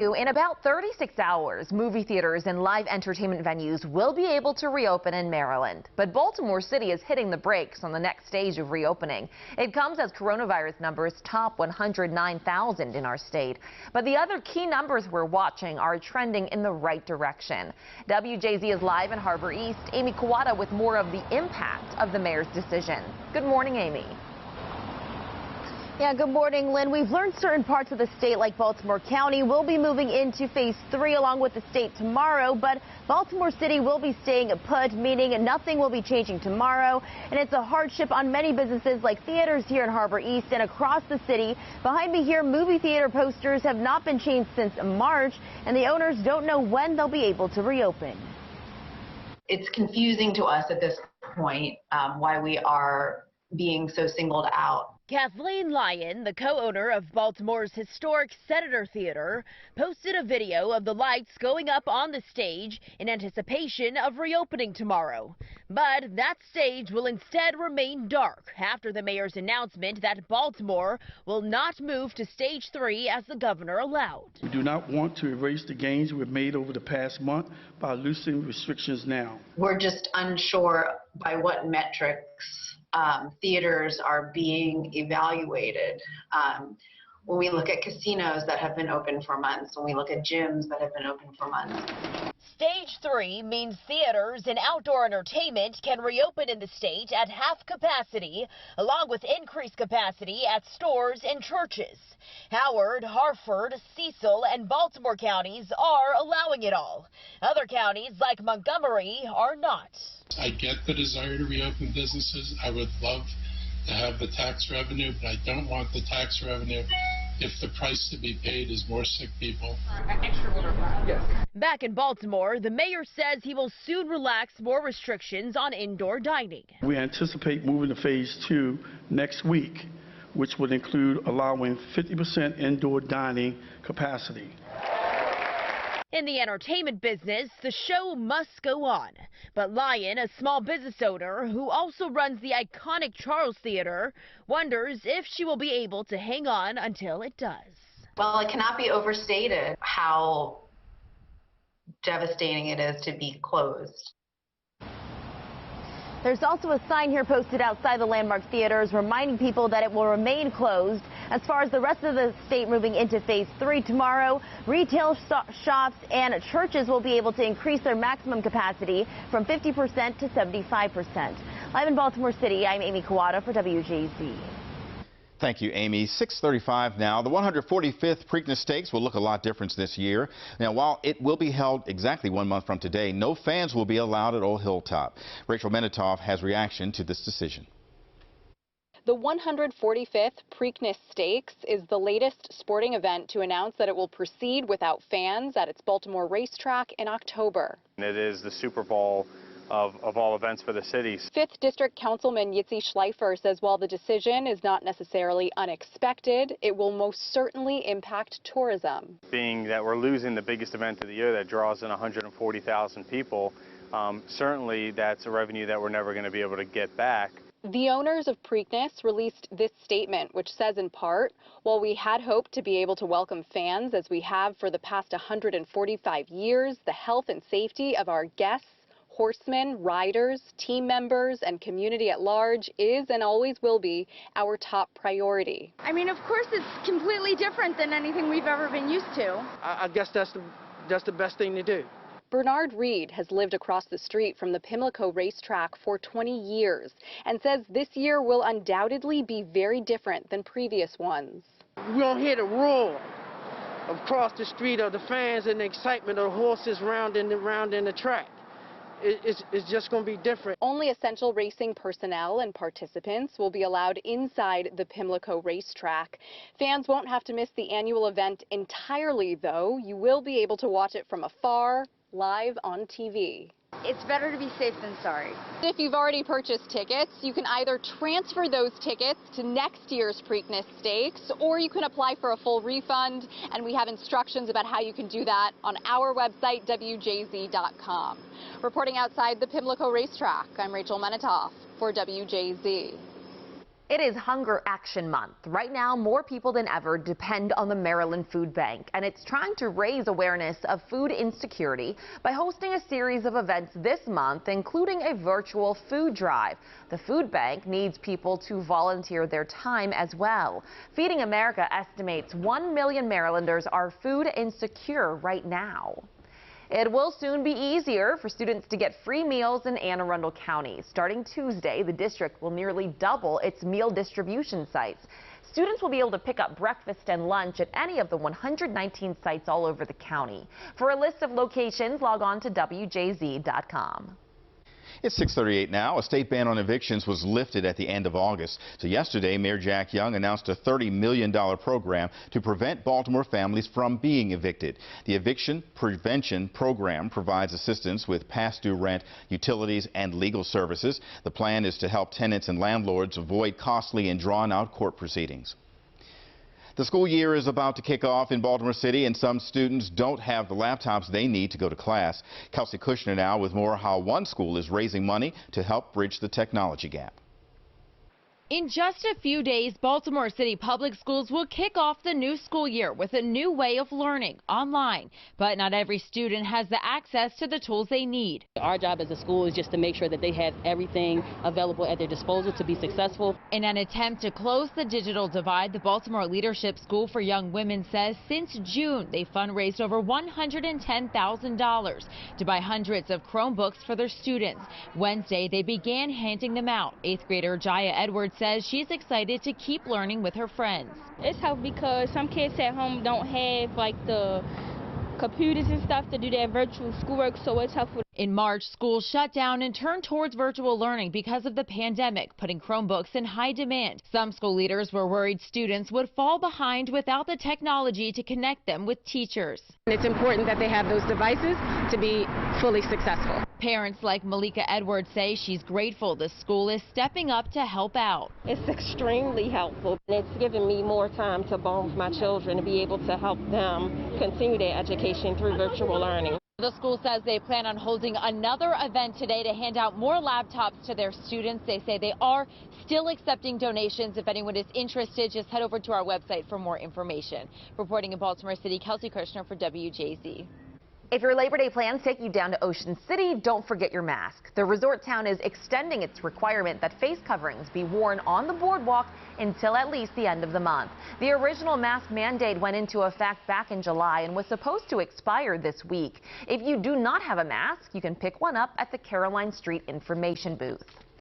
In about 36 hours, movie theaters and live entertainment venues will be able to reopen in Maryland. But Baltimore City is hitting the brakes on the next stage of reopening. It comes as coronavirus numbers top 109,000 in our state. But the other key numbers we're watching are trending in the right direction. WJZ is live in Harbor East. Amy Kawada with more of the impact of the mayor's decision. Good morning, Amy. Yeah, good morning, Lynn. We've learned certain parts of the state, like Baltimore County, will be moving into phase 3 along with the state tomorrow, but Baltimore City will be staying put, meaning nothing will be changing tomorrow. And it's a hardship on many businesses like theaters here in Harbor East and across the city. Behind me here, movie theater posters have not been changed since March, and the owners don't know when they'll be able to reopen. It's confusing to us at this point why we are being so singled out. Kathleen Lyon, the co-owner of Baltimore's historic Senator Theater, posted a video of the lights going up on the stage in anticipation of reopening tomorrow. But that stage will instead remain dark after the mayor's announcement that Baltimore will not move to stage 3 as the governor allowed. We do not want to erase the gains we've made over the past month by loosening restrictions now. We're just unsure by what metrics theaters are being evaluated. When we look at casinos that have been open for months, when we look at gyms that have been open for months. Stage 3 means theaters and outdoor entertainment can reopen in the state at half capacity, along with increased capacity at stores and churches. Howard, Harford, Cecil, and Baltimore counties are allowing it all. Other counties, like Montgomery, are not. I get the desire to reopen businesses. I would love to have the tax revenue, but I don't want the tax revenue if the price to be paid is more sick people. Yes. Back in Baltimore, the mayor says he will soon relax more restrictions on indoor dining. We anticipate moving to phase 2 next week, which would include allowing 50% indoor dining capacity. In the entertainment business, the show must go on. But Lyon, a small business owner who also runs the iconic Charles Theater, wonders if she will be able to hang on until it does. Well, it cannot be overstated how devastating it is to be closed. There's also a sign here posted outside the landmark theaters reminding people that it will remain closed. As far as the rest of the state moving into phase 3 tomorrow, retail shops and churches will be able to increase their maximum capacity from 50% to 75%. Live in Baltimore City, I'm Amy Kawada for WJZ. Thank you, Amy. 6:35 now. The 145th Preakness Stakes will look a lot different this year. Now, while it will be held exactly 1 month from today, no fans will be allowed at Old Hilltop. Rachel Menitoff has reaction to this decision. The 145th Preakness Stakes is the latest sporting event to announce that it will proceed without fans at its Baltimore racetrack in October. It is the Super Bowl of all events for the city. 5th District Councilman Yitzi Schleifer says while the decision is not necessarily unexpected, it will most certainly impact tourism. Being that we're losing the biggest event of the year that draws in 140,000 people, certainly that's a revenue that we're never going to be able to get back. The owners of Preakness released this statement, which says in part, while we had hoped to be able to welcome fans as we have for the past 145 years, the health and safety of our guests, horsemen, riders, team members, and community at large is and always will be our top priority. I mean, of course, it's completely different than anything we've ever been used to. I guess that's the best thing to do. Bernard Reed has lived across the street from the Pimlico racetrack for 20 years and says this year will undoubtedly be very different than previous ones. We don't hear the roar across the street of the fans and the excitement of the horses round in the track. It's just going to be different. Only essential racing personnel and participants will be allowed inside the Pimlico racetrack. Fans won't have to miss the annual event entirely, though. You will be able to watch it from afar, live on TV. It's better to be safe than sorry. If you've already purchased tickets, you can either transfer those tickets to next year's Preakness Stakes, or you can apply for a full refund, and we have instructions about how you can do that on our website, WJZ.com. Reporting outside the Pimlico racetrack, I'm Rachel Menitoff for WJZ. It is Hunger Action Month. Right now, more people than ever depend on the Maryland Food Bank, and it's trying to raise awareness of food insecurity by hosting a series of events this month, including a virtual food drive. The food bank needs people to volunteer their time as well. Feeding America estimates 1 million Marylanders are food insecure right now. It will soon be easier for students to get free meals in Anne Arundel County. Starting Tuesday, the district will nearly double its meal distribution sites. Students will be able to pick up breakfast and lunch at any of the 119 sites all over the county. For a list of locations, log on to WJZ.com. It's 6:38 now. A state ban on evictions was lifted at the end of August. So yesterday, Mayor Jack Young announced a $30 million program to prevent Baltimore families from being evicted. The Eviction Prevention program provides assistance with past due rent, utilities, and legal services. The plan is to help tenants and landlords avoid costly and drawn-out court proceedings. The school year is about to kick off in Baltimore City, and some students don't have the laptops they need to go to class. Kelsey Kushner now with more how one school is raising money to help bridge the technology gap. In just a few days, Baltimore City Public Schools will kick off the new school year with a new way of learning online. But not every student has the access to the tools they need. Our job as a school is just to make sure that they have everything available at their disposal to be successful. In an attempt to close the digital divide, the Baltimore Leadership School for Young Women says since June, they fundraised over $110,000 to buy hundreds of Chromebooks for their students. Wednesday, they began handing them out. 8th grader Jaya Edwards says she's excited to keep learning with her friends. It's helped because some kids at home don't have like the computers and stuff to do their virtual schoolwork, so it's helpful. In March, schools shut down and turned towards virtual learning because of the pandemic, putting Chromebooks in high demand. Some school leaders were worried students would fall behind without the technology to connect them with teachers. It's important that they have those devices to be fully successful. Parents like Malika Edwards say she's grateful the school is stepping up to help out. It's extremely helpful. It's given me more time to bond with my children to be able to help them continue their education through virtual learning. The school says they plan on holding another event today to hand out more laptops to their students. They say they are still accepting donations. If anyone is interested, just head over to our website for more information. Reporting in Baltimore City, Kelsey Kushner for WJZ. If your Labor Day plans take you down to Ocean City, don't forget your mask. The resort town is extending its requirement that face coverings be worn on the boardwalk until at least the end of the month. The original mask mandate went into effect back in July and was supposed to expire this week. If you do not have a mask, you can pick one up at the Caroline Street information booth.